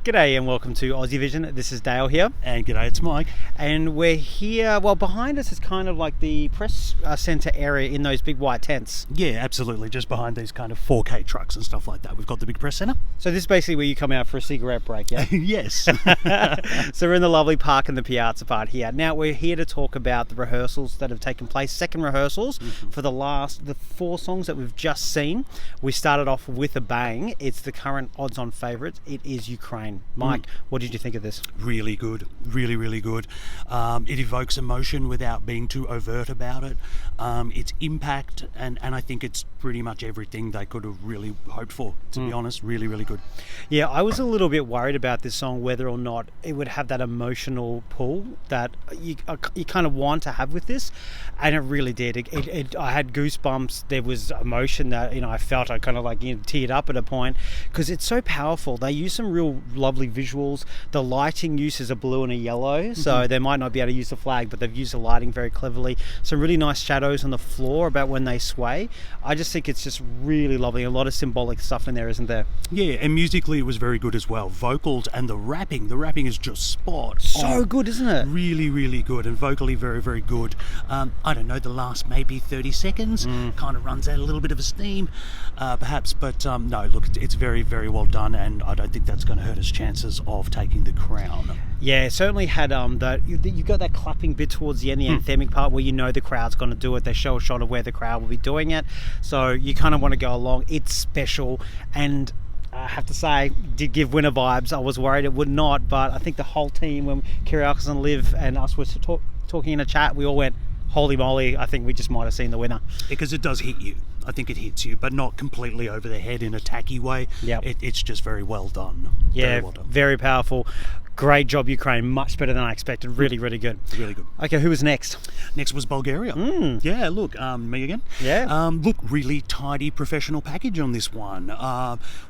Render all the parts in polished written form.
G'day and welcome to Aussievision. This is Dale here. And g'day, it's Mike. And we're here, well, behind us is kind of like the press centre area in those big white tents. Yeah, absolutely. Just behind these kind of 4K trucks and stuff like that. We've got the big press centre. So this is basically where you come out for a cigarette break, yeah? Yes. So we're in the lovely park in the Piazza part here. Now we're here to talk about the rehearsals that have taken place, second rehearsals for the 4 songs that we've just seen. We started off with a bang. It's the current odds-on favourite. It is Ukraine. Mike, what did you think of this? Really good. Really, really good. It evokes emotion without being too overt about it. Its impact, and I think it's pretty much everything they could have really hoped for, to be honest. Really, really good. Yeah, I was a little bit worried about this song, whether or not it would have that emotional pull that you kind of want to have with this, and it really did. I had goosebumps. There was emotion that, I felt. I kind of teared up at a point because it's so powerful. They use some real lovely visuals. The lighting uses a blue and a yellow, so they might not be able to use the flag, but they've used the lighting very cleverly. Some really nice shadows on the floor about when they sway. I just think it's just really lovely. A lot of symbolic stuff in there, isn't there? Yeah, and musically it was very good as well. Vocals and the rapping is just spot so on. good, isn't it? Really, really good, and vocally very, very good. I don't know, the last maybe 30 seconds kind of runs out a little bit of steam, perhaps, but no, look, it's very, very well done, and I don't think that's going to hurt his chances of taking the crown. Yeah, it certainly had you got that clapping bit towards the end, the anthemic part, where the crowd's going to do it. They show a shot of where the crowd will be doing it, so you kind of want to go along. It's special, and I have to say, did give winner vibes. I was worried it would not, but I think the whole team, when Kyriakos and Liv and us were talking in a chat, we all went, holy moly, I think we just might have seen the winner. Because it does hit you. I think it hits you, but not completely over the head in a tacky way. Yep. It's just very well done. Yeah, very well done. Very powerful. Great job, Ukraine. Much better than I expected. Really, really good. Really good. Okay, who was next? Next was Bulgaria. Yeah, look, me again. Yeah. Look, really tidy professional package on this one.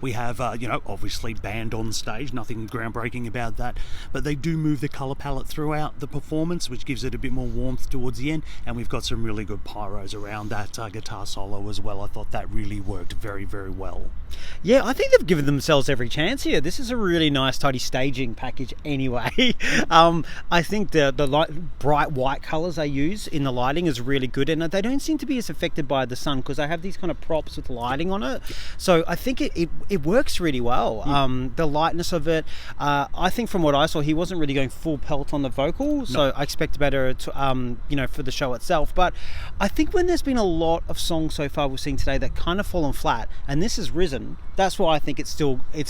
We have, obviously band on stage, nothing groundbreaking about that, but they do move the colour palette throughout the performance, which gives it a bit more warmth towards the end, and we've got some really good pyros around that guitar solo as well. I thought that really worked very, very well. Yeah, I think they've given themselves every chance here. This is a really nice, tidy staging package anyway. I think the bright white colours they use in the lighting is really good, and they don't seem to be as affected by the sun because they have these kind of props with lighting on it. So I think it works really well. The lightness of it, I think from what I saw, he wasn't really going full pelt on the vocal, so I expect better to, for the show itself. But I think when there's been a lot of songs so far we've seen today that kind of fallen flat, and this has risen, that's why I think it's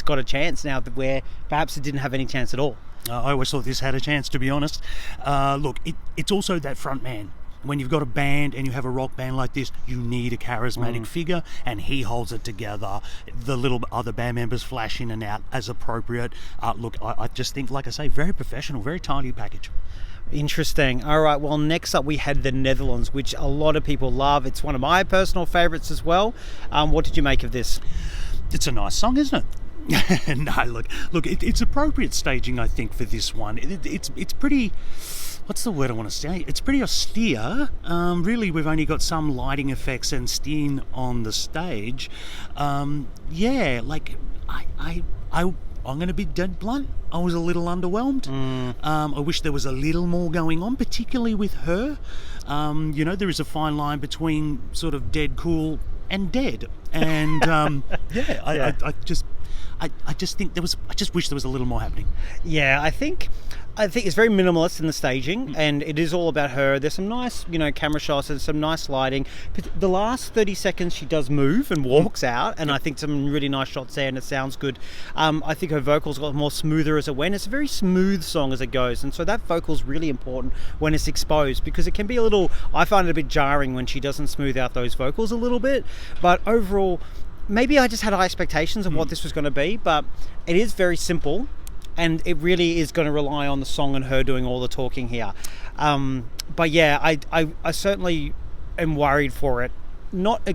got a chance now, where perhaps it didn't have any chance at all. I always thought this had a chance, to be honest. Look, it's also that front man. When you've got a band and you have a rock band like this, you need a charismatic figure, and he holds it together. The little other band members flash in and out as appropriate. Look, I just think, like I say, very professional, very tidy package. Interesting. All right, well, next up we had the Netherlands, which a lot of people love. It's one of my personal favourites as well. What did you make of this? It's a nice song, isn't it? No, look, it's appropriate staging, I think, for this one. It's pretty, what's the word I want to say? It's pretty austere. Really, we've only got some lighting effects and steam on the stage. I'm going to be dead blunt. I was a little underwhelmed. I wish there was a little more going on, particularly with her. There is a fine line between sort of dead cool and dead. And I just think I just wish there was a little more happening. Yeah, I think it's very minimalist in the staging, and it is all about her. There's some nice, camera shots and some nice lighting. But the last 30 seconds, she does move and walks out, and I think some really nice shots there, and it sounds good. I think her vocals got more smoother as it went. It's a very smooth song as it goes, and so that vocal's really important when it's exposed, because it can be I find it a bit jarring when she doesn't smooth out those vocals a little bit. But overall, maybe I just had high expectations of what this was going to be, but it is very simple, and it really is going to rely on the song and her doing all the talking here. But yeah, I certainly am worried for it. I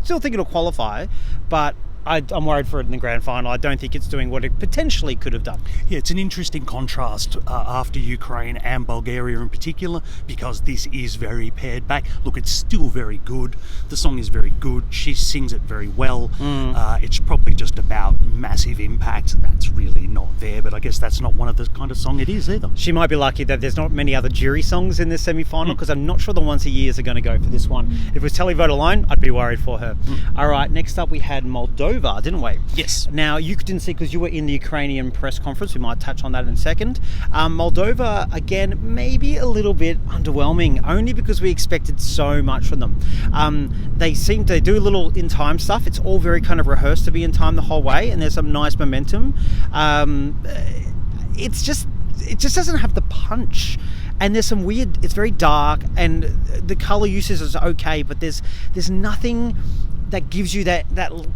still think it'll qualify, but I'm worried for it in the grand final. I don't think it's doing what it potentially could have done. Yeah, it's an interesting contrast after Ukraine and Bulgaria in particular, because this is very pared back. Look, it's still very good. The song is very good. She sings it very well. It's probably just about massive impact. That's really not there, but I guess that's not one of the kind of song it is either. She might be lucky that there's not many other jury songs in this semi-final, because I'm not sure the Once a Years are going to go for this one. If it was televote alone, I'd be worried for her. All right, next up we had Moldova, didn't we? Yes. Now, you didn't see because you were in the Ukrainian press conference. We might touch on that in a second. Moldova, again, maybe a little bit underwhelming, only because we expected so much from them. They seem to do a little in time stuff. It's all very kind of rehearsed to be in time the whole way, and there's some nice momentum. It just doesn't have the punch. And there's some weird, it's very dark, and the color usage is okay, but there's nothing that gives you that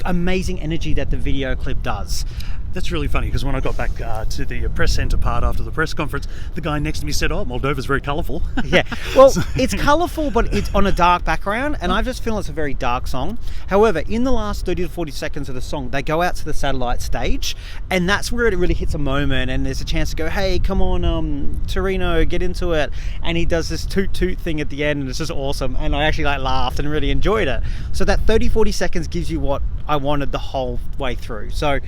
amazing energy that the video clip does. That's really funny, because when I got back to the press centre part after the press conference, the guy next to me said, Moldova's very colourful. Yeah, well, it's colourful, but it's on a dark background, and I just feel it's a very dark song. However, in the last 30 to 40 seconds of the song, they go out to the satellite stage, and that's where it really hits a moment, and there's a chance to go, hey, come on, Torino, get into it. And he does this toot-toot thing at the end, and it's just awesome, and I actually laughed and really enjoyed it. So that 30-40 seconds gives you what I wanted the whole way through. So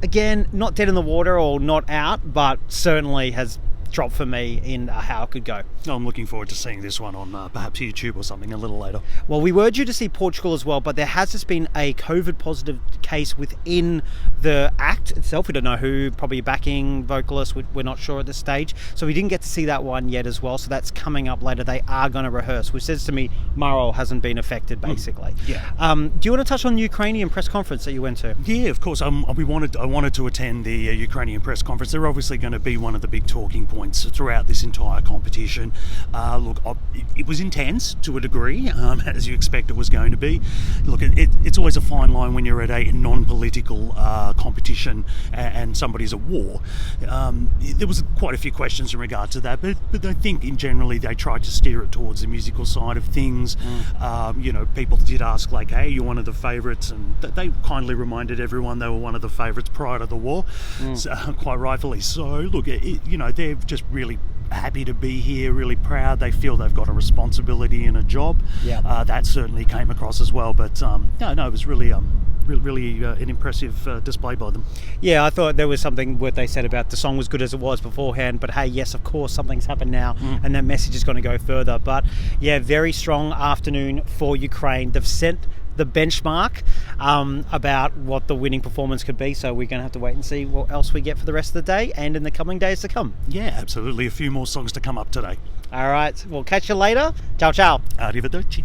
again, not dead in the water or not out, but certainly has dropped for me in how it could go. I'm looking forward to seeing this one on perhaps YouTube or something a little later. Well, we were due to see Portugal as well, but there has just been a COVID positive case within the act itself. We don't know who, probably backing vocalist, we're not sure at this stage. So we didn't get to see that one yet as well. So that's coming up later. They are going to rehearse, which says to me Maro hasn't been affected, basically. Yeah. Do you want to touch on the Ukrainian press conference that you went to? Yeah, of course. I wanted to attend the Ukrainian press conference. They're obviously going to be one of the big talking points throughout this entire competition. Look, it was intense to a degree, as you expect it was going to be. Look, it's always a fine line when you're at a non-political competition and somebody's at war. There was quite a few questions in regard to that, but I think in generally they tried to steer it towards the musical side of things. People did ask hey, you're one of the favourites, and they kindly reminded everyone they were one of the favourites prior to the war, so, quite rightfully so. Look, they're just really happy to be here, really proud. They feel they've got a responsibility and a job. Yeah. That certainly came across as well, but it was really an impressive display by them. Yeah, I thought there was something what they said about the song was good as it was beforehand, but hey, yes, of course, something's happened now, and that message is going to go further. But yeah, very strong afternoon for Ukraine. They've sent the benchmark about what the winning performance could be, so we're going to have to wait and see what else we get for the rest of the day and in the coming days to come. Yeah, absolutely. A few more songs to come up today. All right, we'll catch you later. Ciao, ciao. Arrivederci.